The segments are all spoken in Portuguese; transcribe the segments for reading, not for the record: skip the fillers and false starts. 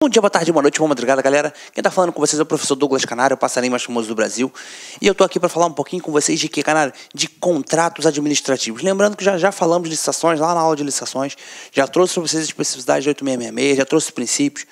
Bom dia, boa tarde, boa noite, boa madrugada, galera. Quem tá falando com vocês é o professor Douglas Canário, o passarinho mais famoso do Brasil. E eu tô aqui para falar um pouquinho com vocês de que, Canário? De contratos administrativos. Lembrando que já falamos de licitações, lá na aula de licitações. Já trouxe para vocês a especificidade de 8666, já trouxe princípios.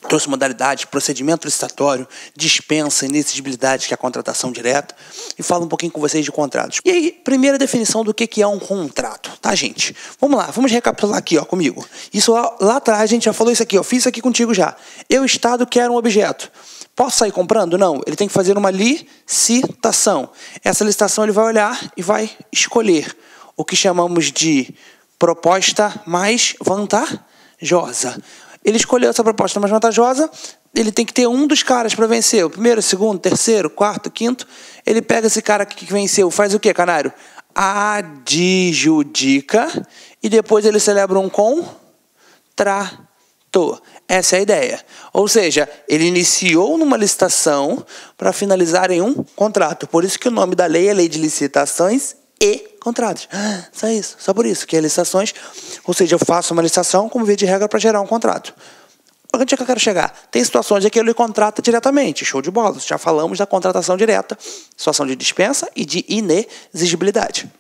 Trouxe modalidades, procedimento licitatório, dispensa, inexigibilidade, que é a contratação direta, e falo um pouquinho com vocês de contratos. E aí, primeira definição do que é um contrato, tá, gente? Vamos lá, vamos recapitular aqui, ó, comigo. Isso lá atrás, a gente já falou isso aqui, ó, fiz isso aqui contigo já. Eu, Estado, quero um objeto. Posso sair comprando? Não, ele tem que fazer uma licitação. Essa licitação ele vai olhar e vai escolher o que chamamos de proposta mais vantajosa. Ele escolheu essa proposta mais vantajosa, ele tem que ter um dos caras para vencer. O primeiro, o segundo, o terceiro, o quarto, o quinto. Ele pega esse cara que venceu, faz o quê, Canário? Adjudica e depois ele celebra um contrato. Essa é a ideia. Ou seja, ele iniciou numa licitação para finalizar em um contrato. Por isso que o nome da lei é Lei de Licitações e Contratos. Só isso, só por isso que é licitações, ou seja, eu faço uma licitação como via de regra para gerar um contrato. Onde é que eu quero chegar? Tem situações em que ele contrata diretamente, show de bola. Já falamos da contratação direta, situação de dispensa e de inexigibilidade.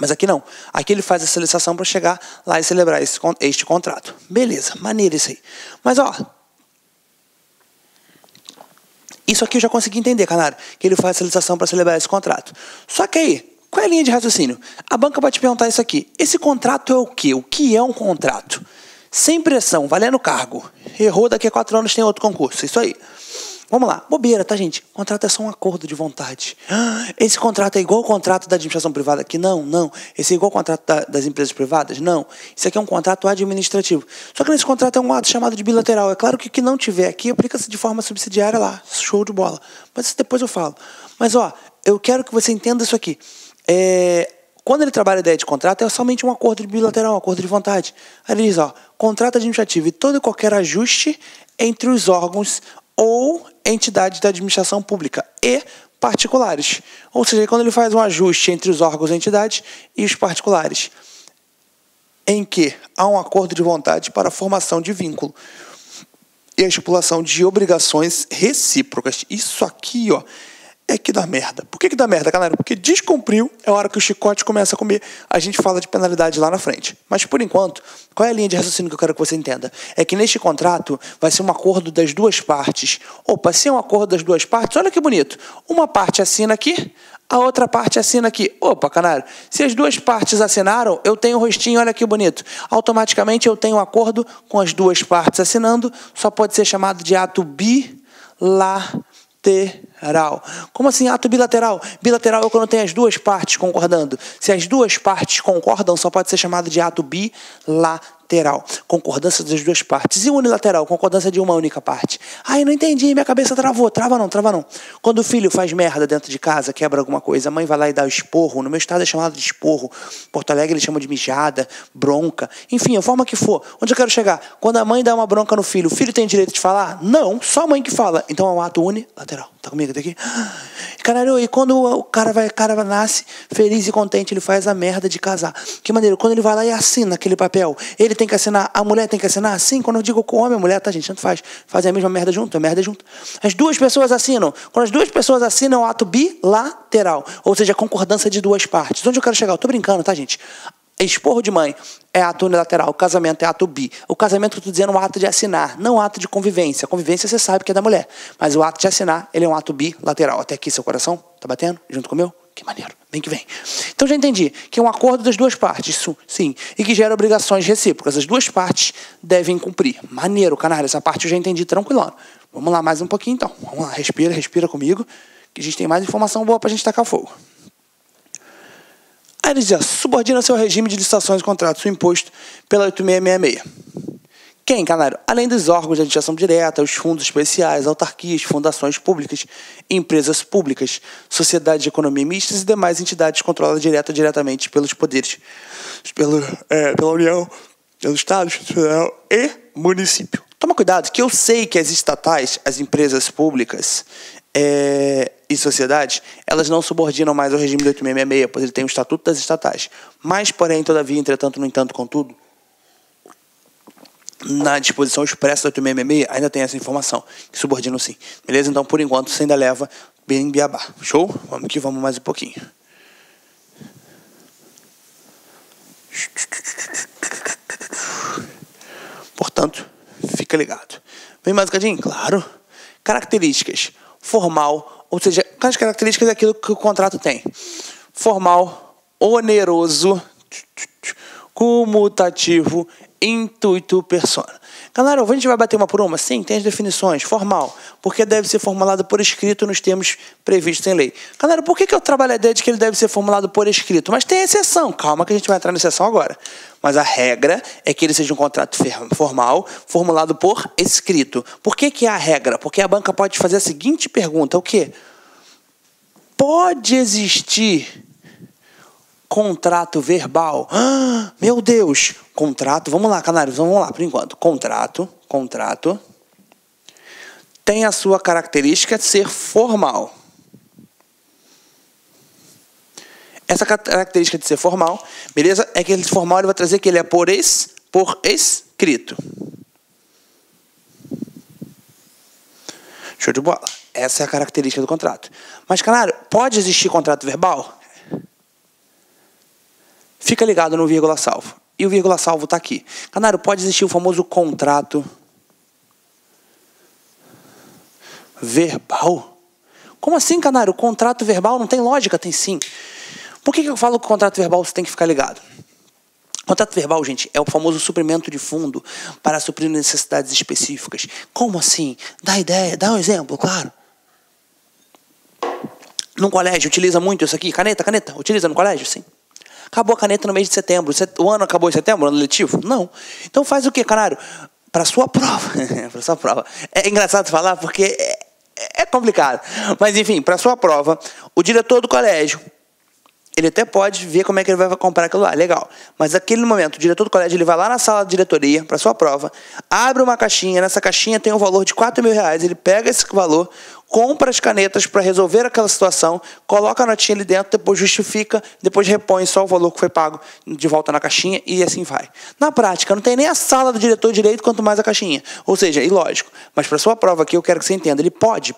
Mas aqui não. Aqui ele faz essa licitação para chegar lá e celebrar este contrato. Beleza, maneiro isso aí. Mas ó, isso aqui eu já consegui entender, Canário, que ele faz essa licitação para celebrar esse contrato. Só que aí, qual é a linha de raciocínio? A banca vai te perguntar isso aqui. Esse contrato é o quê? O que é um contrato? Sem pressão, valendo cargo. Errou, daqui a 4 anos tem outro concurso. Isso aí. Vamos lá. Bobeira, tá, gente? Contrato é só um acordo de vontade. Esse contrato é igual ao contrato da administração privada aqui? Não, não. Esse é igual ao contrato das empresas privadas? Não. Isso aqui é um contrato administrativo. Só que nesse contrato é um ato chamado de bilateral. É claro que o que não tiver aqui aplica-se de forma subsidiária lá. Show de bola. Mas isso depois eu falo. Mas, ó, eu quero que você entenda isso aqui. Quando ele trabalha a ideia de contrato, é somente um acordo bilateral, um acordo de vontade. Aí ele diz, ó, contrato administrativo e todo e qualquer ajuste entre os órgãos ou entidades da administração pública e particulares. Ou seja, quando ele faz um ajuste entre os órgãos, entidades e os particulares, em que há um acordo de vontade para a formação de vínculo e a estipulação de obrigações recíprocas. Isso aqui, ó, é que dá merda. Por que dá merda, Canário? Porque descumpriu é a hora que o chicote começa a comer. A gente fala de penalidade lá na frente. Mas, por enquanto, qual é a linha de raciocínio que eu quero que você entenda? É que neste contrato vai ser um acordo das duas partes. Opa, se é um acordo das duas partes, olha que bonito. Uma parte assina aqui, a outra parte assina aqui. Opa, Canário, se as duas partes assinaram, eu tenho um rostinho, olha que bonito. Automaticamente eu tenho um acordo com as duas partes assinando, só pode ser chamado de ato bilateral. Como assim ato bilateral? Bilateral é quando tem as duas partes concordando. Se as duas partes concordam, só pode ser chamado de ato bilateral. Concordância das duas partes. E unilateral? Concordância de uma única parte. Ai, não entendi, minha cabeça travou. Trava não, trava não. Quando o filho faz merda dentro de casa, quebra alguma coisa, a mãe vai lá e dá o esporro. No meu estado é chamado de esporro. Porto Alegre eles chamam de mijada, bronca. Enfim, a forma que for. Onde eu quero chegar? Quando a mãe dá uma bronca no filho, o filho tem direito de falar? Não, só a mãe que fala. Então é um ato unilateral. Tá comigo até aqui? Caralho, e quando o cara nasce feliz e contente, ele faz a merda de casar. Que maneiro, quando ele vai lá e assina aquele papel, ele tem que assinar, a mulher tem que assinar? Sim, quando eu digo com o homem, a mulher, tá, gente, tanto faz. Fazem a mesma merda junto, a merda junto. As duas pessoas assinam. Quando as duas pessoas assinam, é um ato bilateral. Ou seja, concordância de duas partes. Onde eu quero chegar? Eu tô brincando, tá, gente? Esporro de mãe é ato unilateral, o casamento é ato bi. O casamento, eu estou dizendo, é um ato de assinar, não ato de convivência. A convivência você sabe que é da mulher, mas o ato de assinar, ele é um ato bilateral. Até aqui seu coração tá batendo junto com o meu? Que maneiro, vem que vem. Então já entendi que é um acordo das duas partes, isso, sim, e que gera obrigações recíprocas. As duas partes devem cumprir. Maneiro, Canário, essa parte eu já entendi tranquilão. Vamos lá mais um pouquinho então. Vamos lá, respira comigo, que a gente tem mais informação boa pra gente tacar fogo. Aí ele diz, subordina-se ao regime de licitações e contratos, o imposto pela 8666. Quem, Canário? Além dos órgãos de administração direta, os fundos especiais, autarquias, fundações públicas, empresas públicas, sociedades de economia mistas e demais entidades controladas diretamente pelos poderes, pela União, pelos Estados, federal e município. Toma cuidado, que eu sei que as estatais, as empresas públicas e sociedades, elas não subordinam mais ao regime de 8666, pois ele tem o Estatuto das Estatais. Mas, porém, todavia, entretanto, no entanto, contudo, Na disposição expressa do 8666 ainda tem essa informação, que subordina o sim. Beleza? Então, por enquanto, você ainda leva bem beabá. Show? Vamos que vamos mais um pouquinho. Portanto, fica ligado. Vem mais um cadinho? Claro. Características. Formal, ou seja, as características é aquilo que o contrato tem. Formal, oneroso, comutativo, intuito, persona. Galera, a gente vai bater uma por uma? Sim, tem as definições. Formal, porque deve ser formulado por escrito nos termos previstos em lei. Galera, por que eu trabalho a ideia de que ele deve ser formulado por escrito? Mas tem exceção. Calma que a gente vai entrar na exceção agora. Mas a regra é que ele seja um contrato formal, formulado por escrito. Por que é a regra? Porque a banca pode fazer a seguinte pergunta. O quê? Pode existir contrato verbal? Ah, meu Deus! Contrato, vamos lá, canários, vamos lá por enquanto. Contrato, tem a sua característica de ser formal. Essa característica de ser formal, beleza? É que ele formal ele vai trazer que ele é por escrito. Show de bola. Essa é a característica do contrato. Mas, canário, pode existir contrato verbal? Fica ligado no vírgula salvo. E o vírgula salvo está aqui. Canário, pode existir o famoso contrato verbal? Como assim, canário? O contrato verbal não tem lógica? Tem sim. Por que eu falo que o contrato verbal você tem que ficar ligado? O contrato verbal, gente, é o famoso suprimento de fundo para suprir necessidades específicas. Como assim? Dá ideia, dá um exemplo, claro. No colégio, utiliza muito isso aqui. Caneta. Utiliza no colégio? Sim. Acabou a caneta no mês de setembro. O ano acabou em setembro, ano letivo? Não. Então faz o quê, canário? Para sua prova. Para sua prova. É engraçado falar porque é complicado. Mas, enfim, para sua prova, o diretor do colégio, ele até pode ver como é que ele vai comprar aquilo lá, legal. Mas naquele momento, o diretor do colégio, ele vai lá na sala de diretoria, para sua prova, abre uma caixinha, nessa caixinha tem um valor de R$4.000, ele pega esse valor, compra as canetas para resolver aquela situação, coloca a notinha ali dentro, depois justifica, depois repõe só o valor que foi pago de volta na caixinha e assim vai. Na prática, não tem nem a sala do diretor direito, quanto mais a caixinha. Ou seja, ilógico. Mas para sua prova aqui, eu quero que você entenda, ele pode.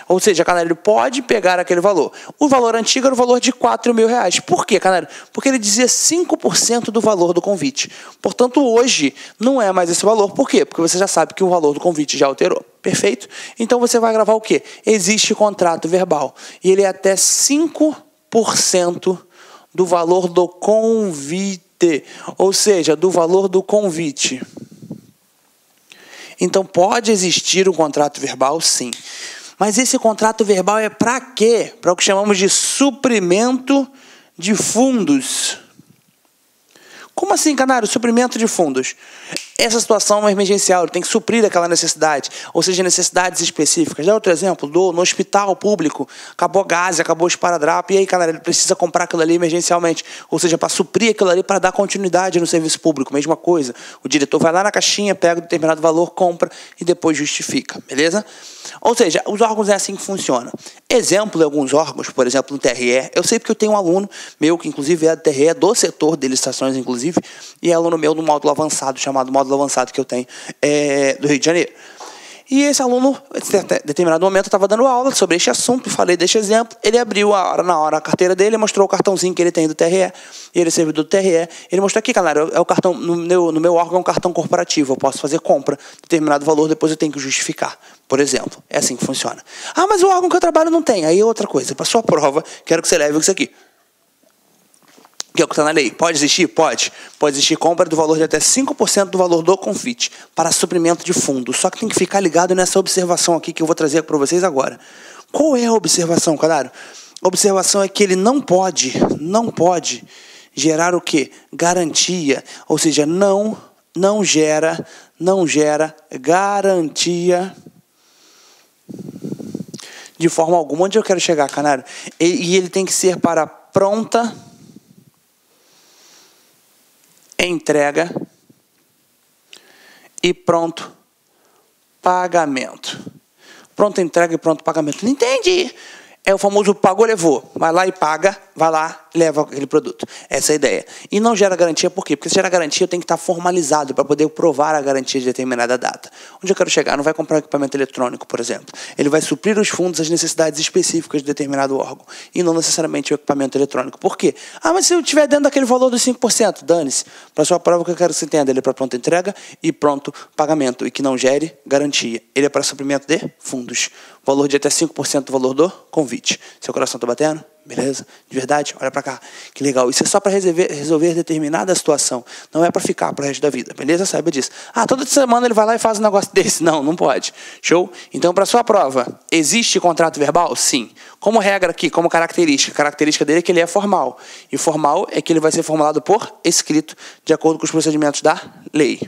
Ou seja, canário, ele pode pegar aquele valor. O valor antigo era o valor de R$4.000. Por quê, canário? Porque ele dizia 5% do valor do convite. Portanto, hoje não é mais esse valor. Por quê? Porque você já sabe que o valor do convite já alterou. Perfeito? Então você vai gravar o quê? Existe contrato verbal. E ele é até 5% do valor do convite. Ou seja, do valor do convite. Então pode existir um contrato verbal, sim. Mas esse contrato verbal é para quê? Para o que chamamos de suprimento de fundos. Como assim, canário? Suprimento de fundos. Essa situação é emergencial, ele tem que suprir aquela necessidade, ou seja, necessidades específicas. Dá outro exemplo, no hospital público, acabou gás, acabou o esparadrapo, e aí, canário, ele precisa comprar aquilo ali emergencialmente, ou seja, para suprir aquilo ali, para dar continuidade no serviço público, mesma coisa. O diretor vai lá na caixinha, pega um determinado valor, compra e depois justifica, beleza? Ou seja, os órgãos é assim que funciona. Exemplo de alguns órgãos, por exemplo, no TRE, eu sei porque eu tenho um aluno meu, que inclusive é do TRE, do setor de licitações, inclusive, e é aluno meu do módulo avançado, chamado módulo avançado que eu tenho do Rio de Janeiro. E esse aluno, em determinado momento, eu estava dando aula sobre este assunto, falei deste exemplo, ele abriu na hora a carteira dele, mostrou o cartãozinho que ele tem do TRE, e ele é servidor do TRE, ele mostrou aqui, galera, é o cartão, no meu órgão é um cartão corporativo, eu posso fazer compra, determinado valor, depois eu tenho que justificar, por exemplo. É assim que funciona. Ah, mas o órgão que eu trabalho não tem. Aí é outra coisa, para sua prova, quero que você leve isso aqui. Que é o que está na lei. Pode existir? Pode. Pode existir compra do valor de até 5% do valor do convite para suprimento de fundo. Só que tem que ficar ligado nessa observação aqui que eu vou trazer para vocês agora. Qual é a observação, canário? A observação é que ele não pode gerar o quê? Garantia. Ou seja, não gera garantia de forma alguma. Onde eu quero chegar, canário? E ele tem que ser para pronta entrega e pronto pagamento. Pronta entrega e pronto pagamento. Não entendi. É o famoso pagou, levou. Vai lá e paga, vai lá e leva aquele produto. Essa é a ideia. E não gera garantia por quê? Porque se gera garantia, tem que estar formalizado para poder provar a garantia de determinada data. Onde eu quero chegar? Não vai comprar um equipamento eletrônico, por exemplo. Ele vai suprir os fundos às necessidades específicas de determinado órgão. E não necessariamente o equipamento eletrônico. Por quê? Ah, mas se eu estiver dentro daquele valor dos 5%, dane-se. Para sua prova, o que eu quero que você entenda? Ele é para pronta entrega e pronto pagamento. E que não gere garantia. Ele é para suprimento de fundos. Valor de até 5% do valor do convite. Seu coração está batendo? Beleza? De verdade? Olha para cá. Que legal. Isso é só para resolver determinada situação. Não é para ficar para o resto da vida. Beleza? Saiba disso. Ah, toda semana ele vai lá e faz um negócio desse. Não, não pode. Show? Então, para sua prova, existe contrato verbal? Sim. Como regra aqui, como característica. A característica dele é que ele é formal. E formal é que ele vai ser formulado por escrito, de acordo com os procedimentos da lei.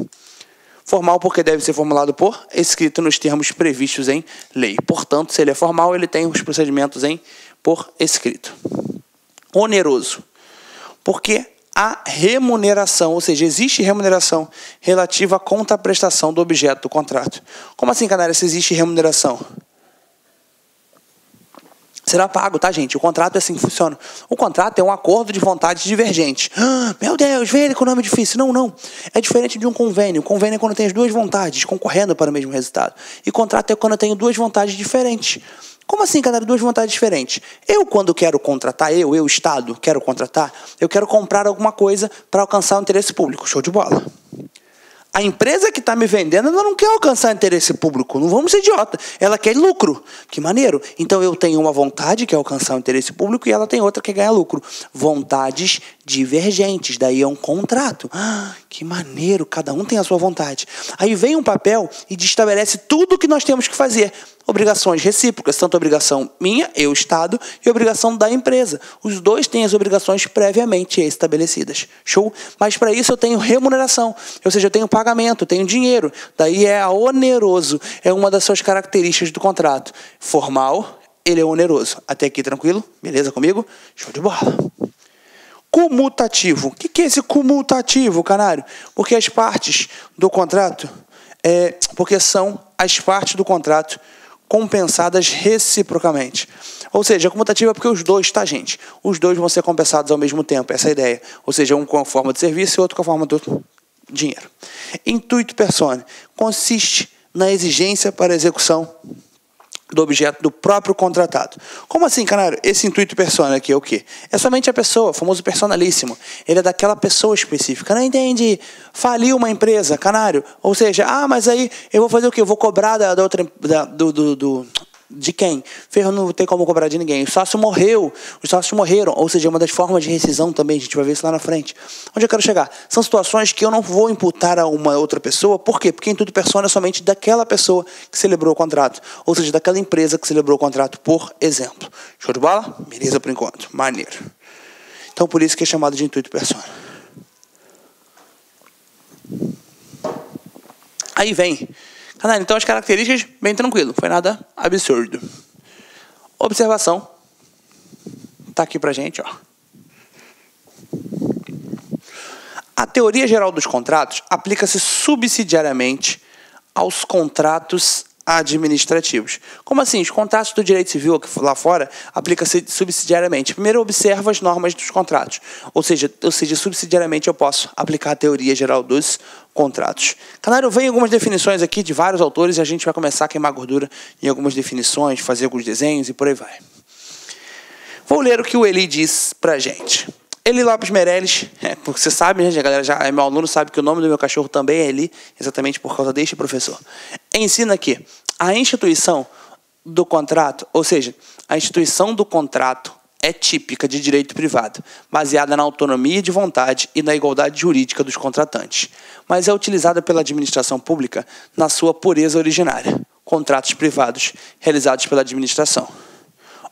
Formal porque deve ser formulado por escrito nos termos previstos em lei. Portanto, se ele é formal, ele tem os procedimentos por escrito. Oneroso. Porque há remuneração, ou seja, existe remuneração relativa à contraprestação do objeto do contrato. Como assim, Canário, se existe remuneração? Será pago, tá, gente? O contrato é assim que funciona. O contrato é um acordo de vontade divergente. Ah, meu Deus, vem ele com o nome difícil. Não, não. É diferente de um convênio. Convênio é quando tem as duas vontades concorrendo para o mesmo resultado. E contrato é quando eu tenho duas vontades diferentes. Como assim, cara? Duas vontades diferentes. Eu, quando quero contratar, eu, Estado, quero contratar, eu quero comprar alguma coisa para alcançar o interesse público. Show de bola. A empresa que está me vendendo, ela não quer alcançar interesse público. Não vamos ser idiota. Ela quer lucro. Que maneiro. Então, eu tenho uma vontade que é alcançar o interesse público e ela tem outra que é ganhar lucro. Vontades divergentes. Daí é um contrato. Ah, que maneiro. Cada um tem a sua vontade. Aí vem um papel e estabelece tudo o que nós temos que fazer. Obrigações recíprocas, tanto a obrigação minha, eu, Estado, e a obrigação da empresa. Os dois têm as obrigações previamente estabelecidas. Show? Mas para isso eu tenho remuneração, ou seja, eu tenho pagamento, eu tenho dinheiro. Daí é oneroso, é uma das suas características do contrato. Formal, ele é oneroso. Até aqui tranquilo? Beleza comigo? Show de bola. Comutativo. O que é esse comutativo, Canário? Porque as partes do contrato, porque são as partes do contrato compensadas reciprocamente. Ou seja, a comutativa é porque os dois, tá, gente? Os dois vão ser compensados ao mesmo tempo, essa é a ideia. Ou seja, um com a forma de serviço e outro com a forma do dinheiro. Intuito personae consiste na exigência para a execução do objeto do próprio contratado. Como assim, Canário? Esse intuito personae aqui é o quê? É somente a pessoa, o famoso personalíssimo. Ele é daquela pessoa específica. Não entende? Faliu uma empresa, Canário. Ou seja, mas aí eu vou fazer o quê? Eu vou cobrar da outra... De quem? Ferro não tem como cobrar de ninguém. O sócio morreu. Os sócios morreram. Ou seja, é uma das formas de rescisão também. A gente vai ver isso lá na frente. Onde eu quero chegar? São situações que eu não vou imputar a uma outra pessoa. Por quê? Porque intuito personae é somente daquela pessoa que celebrou o contrato. Ou seja, daquela empresa que celebrou o contrato, por exemplo. Show de bola? Beleza por enquanto. Maneiro. Então, por isso que é chamado de intuito personae. Aí vem... Então, as características, bem tranquilo. Foi nada absurdo. Observação. Está aqui para a gente, ó. A teoria geral dos contratos aplica-se subsidiariamente aos contratos administrativos. Como assim? Os contratos do direito civil aqui lá fora aplicam-se subsidiariamente. Primeiro, eu observo as normas dos contratos. Ou seja, subsidiariamente eu posso aplicar a teoria geral dos contratos. Canário, vem algumas definições aqui de vários autores e a gente vai começar a queimar gordura em algumas definições, fazer alguns desenhos e por aí vai. Vou ler o que o Eli diz pra gente. Eli Lopes Meirelles, porque você sabe, gente, a galera já é meu aluno, sabe que o nome do meu cachorro também é Eli, exatamente por causa deste professor. Ensina que a instituição do contrato, ou seja, a instituição do contrato é típica de direito privado, baseada na autonomia de vontade e na igualdade jurídica dos contratantes, mas é utilizada pela administração pública na sua pureza originária, contratos privados realizados pela administração,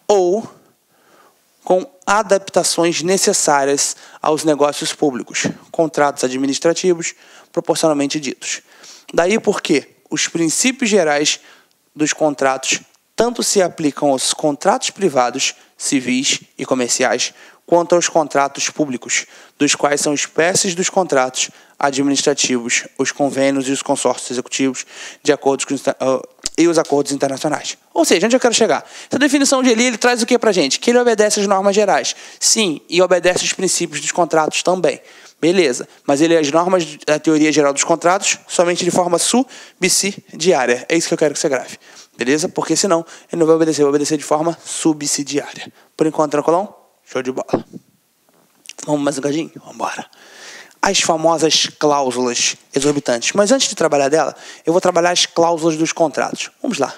ou com adaptações necessárias aos negócios públicos, contratos administrativos proporcionalmente ditos. Daí porque os princípios gerais dos contratos tanto se aplicam aos contratos privados, civis e comerciais, quanto aos contratos públicos, dos quais são espécies dos contratos administrativos, os convênios e os consórcios executivos, de acordo com e os acordos internacionais. Ou seja, onde eu quero chegar? Essa definição de ele traz o que para a gente? Que ele obedece às normas gerais. Sim, e obedece aos princípios dos contratos também. Beleza, mas ele é as normas da teoria geral dos contratos somente de forma subsidiária. É isso que eu quero que você grave. Beleza? Porque senão ele não vai obedecer de forma subsidiária. Por enquanto, tranquilão? Show de bola. Vamos mais um cadinho? Vamos embora. As famosas cláusulas exorbitantes. Mas antes de trabalhar dela, eu vou trabalhar as cláusulas dos contratos. Vamos lá.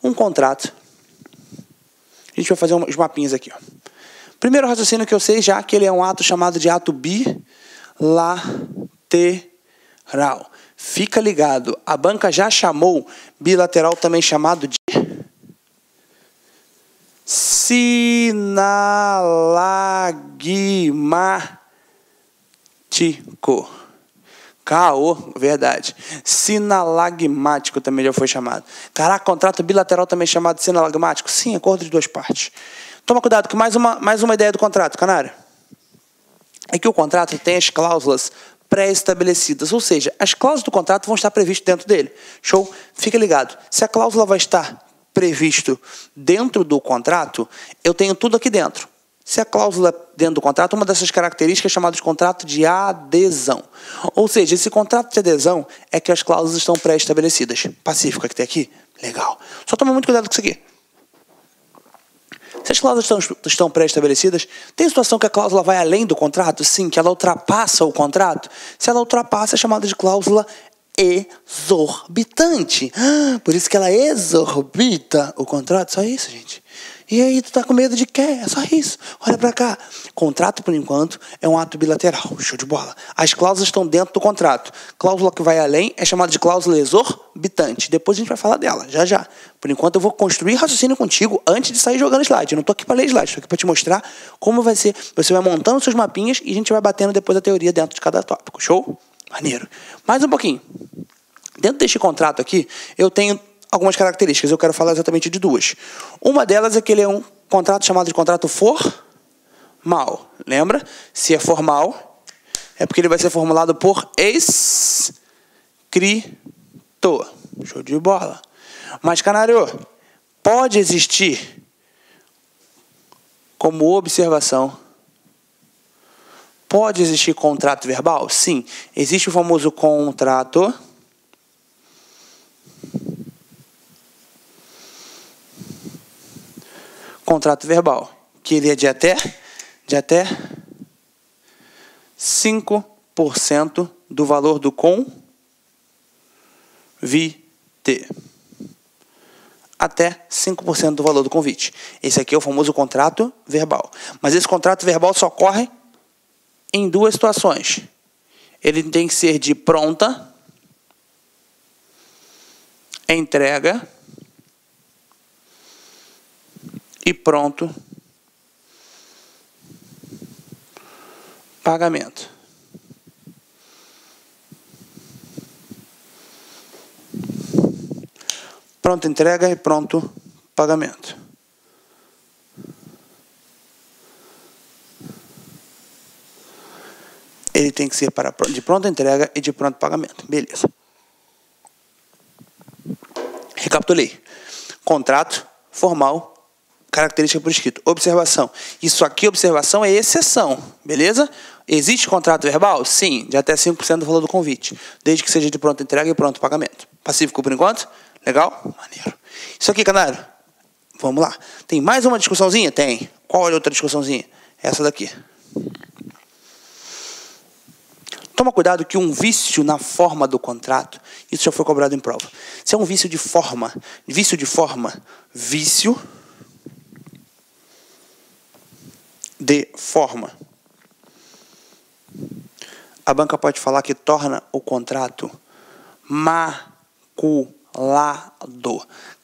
Um contrato. A gente vai fazer uns mapinhas aqui. Ó. Primeiro raciocínio que eu sei já que ele é um ato chamado de ato bilateral. Fica ligado. A banca já chamou bilateral também chamado de sinalagmático. Caô, verdade. Sinalagmático também já foi chamado. Caraca, contrato bilateral também chamado de sinalagmático? Sim, acordo de duas partes. Toma cuidado que mais uma ideia do contrato, canário. É que o contrato tem as cláusulas pré-estabelecidas, ou seja, as cláusulas do contrato vão estar previstas dentro dele. Show? Fica ligado. Se a cláusula vai estar previsto dentro do contrato, eu tenho tudo aqui dentro. Se a cláusula dentro do contrato, uma dessas características é chamada de contrato de adesão. Ou seja, esse contrato de adesão é que as cláusulas estão pré-estabelecidas. Pacífico que tem aqui? Legal. Só toma muito cuidado com isso aqui. Se as cláusulas estão pré-estabelecidas, tem situação que a cláusula vai além do contrato? Sim, que ela ultrapassa o contrato. Se ela ultrapassa, é chamada de cláusula exorbitante. Por isso que ela exorbita o contrato. Só isso, gente. E aí, tu tá com medo de quê? É só isso. Olha pra cá. Contrato, por enquanto, é um ato bilateral. Show de bola. As cláusulas estão dentro do contrato. Cláusula que vai além é chamada de cláusula exorbitante. Depois a gente vai falar dela, já. Por enquanto, eu vou construir raciocínio contigo antes de sair jogando slide. Eu não tô aqui para ler slide, tô aqui para te mostrar como vai ser. Você vai montando seus mapinhas e a gente vai batendo depois a teoria dentro de cada tópico. Show? Maneiro. Mais um pouquinho. Dentro deste contrato aqui, eu tenho algumas características. Eu quero falar exatamente de duas. Uma delas é que ele é um contrato chamado de contrato formal. Lembra? Se é formal, é porque ele vai ser formulado por escrito. Show de bola. Mas, canário, pode existir como observação. Pode existir contrato verbal? Sim. Existe o famoso contrato verbal, que ele é de até 5% do valor do convite. Até 5% do valor do convite. Esse aqui é o famoso contrato verbal. Mas esse contrato verbal só ocorre em duas situações. Ele tem que ser de pronta entrega e pronto pagamento. Pronta entrega e pronto pagamento. Ele tem que ser de pronta entrega e de pronto pagamento. Beleza. Recapitulei. Contrato formal, característica por escrito. Observação. Isso aqui, observação, é exceção. Beleza? Existe contrato verbal? Sim, de até 5% do valor do convite. Desde que seja de pronta entrega e pronto pagamento. Pacífico por enquanto? Legal? Maneiro. Isso aqui, canário. Vamos lá. Tem mais uma discussãozinha? Tem. Qual é a outra discussãozinha? Essa daqui. Toma cuidado que um vício na forma do contrato, isso já foi cobrado em prova. Se é um vício de forma, vício de forma, a banca pode falar que torna o contrato maculado.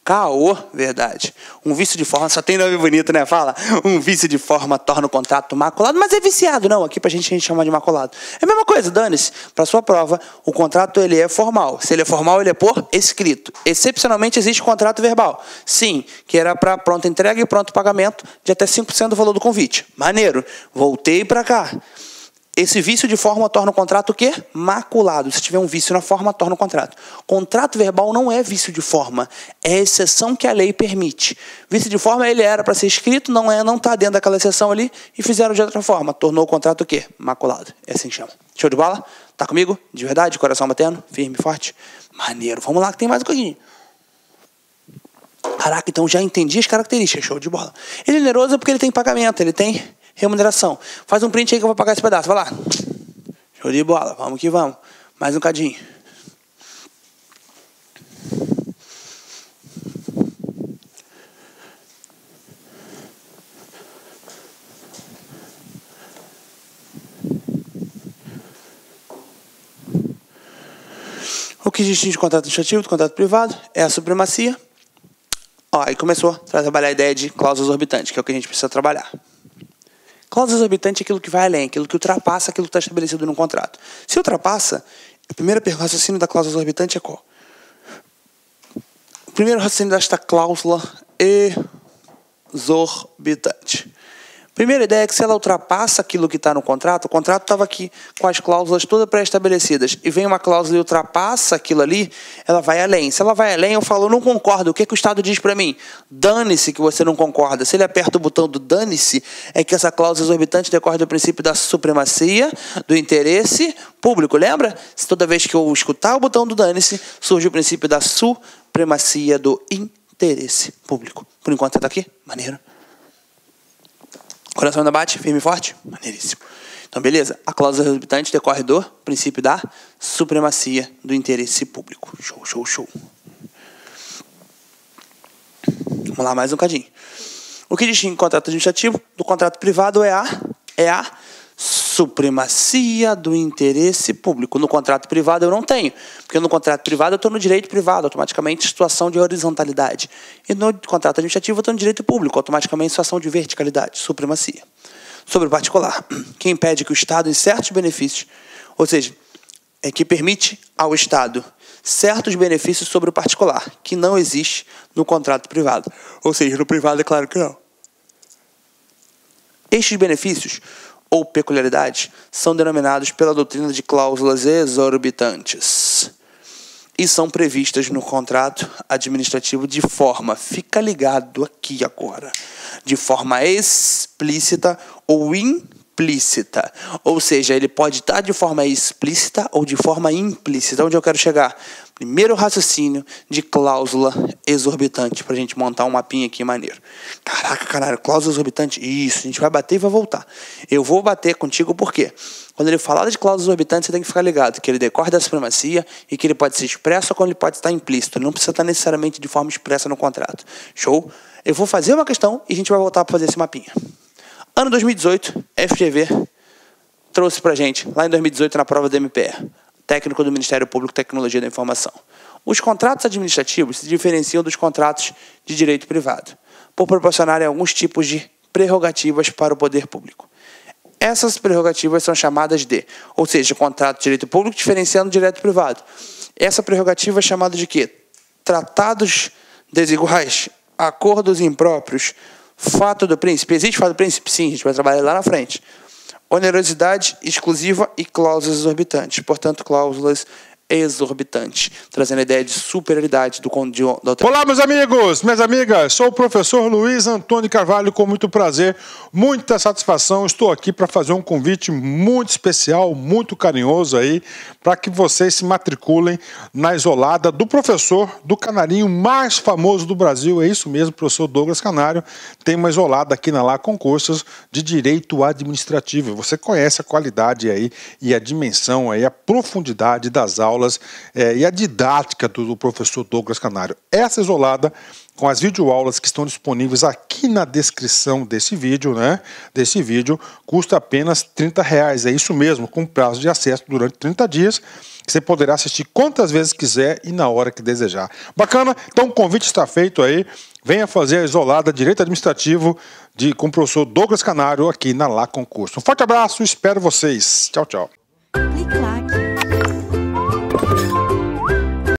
Caô, verdade. Um vício de forma, só tem nome bonito, né? Fala, um vício de forma torna o contrato maculado, mas é viciado, não. Aqui pra gente chama de maculado. É a mesma coisa, dane-se. Para sua prova, o contrato ele é formal. Se ele é formal, ele é por escrito. Excepcionalmente, existe contrato verbal. Sim, que era para pronta entrega e pronto pagamento de até 5% do valor do convite. Maneiro. Voltei para cá. Esse vício de forma torna o contrato o quê? Maculado. Se tiver um vício na forma, torna o contrato. Contrato verbal não é vício de forma, é exceção que a lei permite. Vício de forma, ele era para ser escrito, não está dentro daquela exceção ali, e fizeram de outra forma. Tornou o contrato o quê? Maculado. É assim que chama. Show de bola? Tá comigo? De verdade? Coração batendo? Firme, forte? Maneiro. Vamos lá que tem mais um pouquinho. Caraca, então já entendi as características. Show de bola. Ele é oneroso porque ele tem pagamento, ele tem remuneração. Faz um print aí que eu vou pagar esse pedaço. Vai lá. Show de bola. Vamos que vamos. Mais um cadinho. O que distingue o contrato administrativo do contrato privado é a supremacia. Ó, aí começou a trabalhar a ideia de cláusula exorbitante, que é o que a gente precisa trabalhar. Cláusula exorbitante é aquilo que vai além, aquilo que ultrapassa aquilo que está estabelecido no contrato. Se ultrapassa, o primeiro raciocínio da cláusula exorbitante é qual? O primeiro raciocínio desta cláusula exorbitante. Primeira ideia é que se ela ultrapassa aquilo que está no contrato, o contrato estava aqui com as cláusulas todas pré-estabelecidas, e vem uma cláusula e ultrapassa aquilo ali, ela vai além. Se ela vai além, eu falo, eu não concordo. O que o Estado diz para mim? Dane-se que você não concorda. Se ele aperta o botão do dane-se, é que essa cláusula exorbitante decorre do princípio da supremacia, do interesse público. Lembra? Se toda vez que eu escutar o botão do dane-se, surge o princípio da supremacia do interesse público. Por enquanto você está aqui? Maneiro. Coração ainda bate? Firme e forte? Maneiríssimo. Então, beleza. A cláusula exorbitante decorre do princípio da supremacia do interesse público. Show, show, show. Vamos lá, mais um cadinho. O que distingue o contrato administrativo do contrato privado é a supremacia do interesse público. No contrato privado eu não tenho, porque no contrato privado eu estou no direito privado, automaticamente situação de horizontalidade. E no contrato administrativo eu estou no direito público, automaticamente situação de verticalidade, supremacia. Sobre o particular, que impede que o Estado, em certos benefícios, ou seja, que permite ao Estado certos benefícios sobre o particular, que não existe no contrato privado. Ou seja, no privado é claro que não. Estes benefícios ou peculiaridades são denominados pela doutrina de cláusulas exorbitantes e são previstas no contrato administrativo de forma, fica ligado aqui agora, de forma explícita ou implícita. Ou seja, ele pode estar de forma explícita ou de forma implícita. Onde eu quero chegar? Primeiro raciocínio de cláusula exorbitante, para a gente montar um mapinha aqui maneiro. Caraca, caralho, cláusula exorbitante, isso, a gente vai bater e vai voltar. Eu vou bater contigo porque quando ele falar de cláusula exorbitante, você tem que ficar ligado que ele decorre da supremacia e que ele pode ser expresso ou quando ele pode estar implícito. Ele não precisa estar necessariamente de forma expressa no contrato. Show? Eu vou fazer uma questão e a gente vai voltar para fazer esse mapinha. Ano 2018, FGV trouxe para a gente, lá em 2018, na prova do MPR, técnico do Ministério Público e Tecnologia da Informação. Os contratos administrativos se diferenciam dos contratos de direito privado, por proporcionarem alguns tipos de prerrogativas para o poder público. Essas prerrogativas são chamadas de, ou seja, contrato de direito público diferenciando do direito privado. Essa prerrogativa é chamada de quê? Tratados desiguais, acordos impróprios, fato do príncipe. Existe fato do príncipe? Sim, a gente vai trabalhar lá na frente. Onerosidade exclusiva e cláusulas exorbitantes. Portanto, cláusulas exorbitantes, trazendo a ideia de superioridade do Olá, meus amigos, minhas amigas, sou o professor Luiz Antônio Carvalho, com muito prazer, muita satisfação, estou aqui para fazer um convite muito especial, muito carinhoso aí, para que vocês se matriculem na isolada do professor do canarinho mais famoso do Brasil, é isso mesmo, professor Douglas Canário, tem uma isolada aqui na Lá Concursos de Direito Administrativo, você conhece a qualidade aí e a dimensão aí, a profundidade das aulas e a didática do professor Douglas Canário. Essa isolada, com as videoaulas que estão disponíveis aqui na descrição desse vídeo, custa apenas R$30. É isso mesmo, com prazo de acesso durante 30 dias. Você poderá assistir quantas vezes quiser e na hora que desejar. Bacana? Então o convite está feito aí. Venha fazer a isolada Direito Administrativo com o professor Douglas Canário aqui na Lá Concurso. Um forte abraço, espero vocês. Tchau, tchau.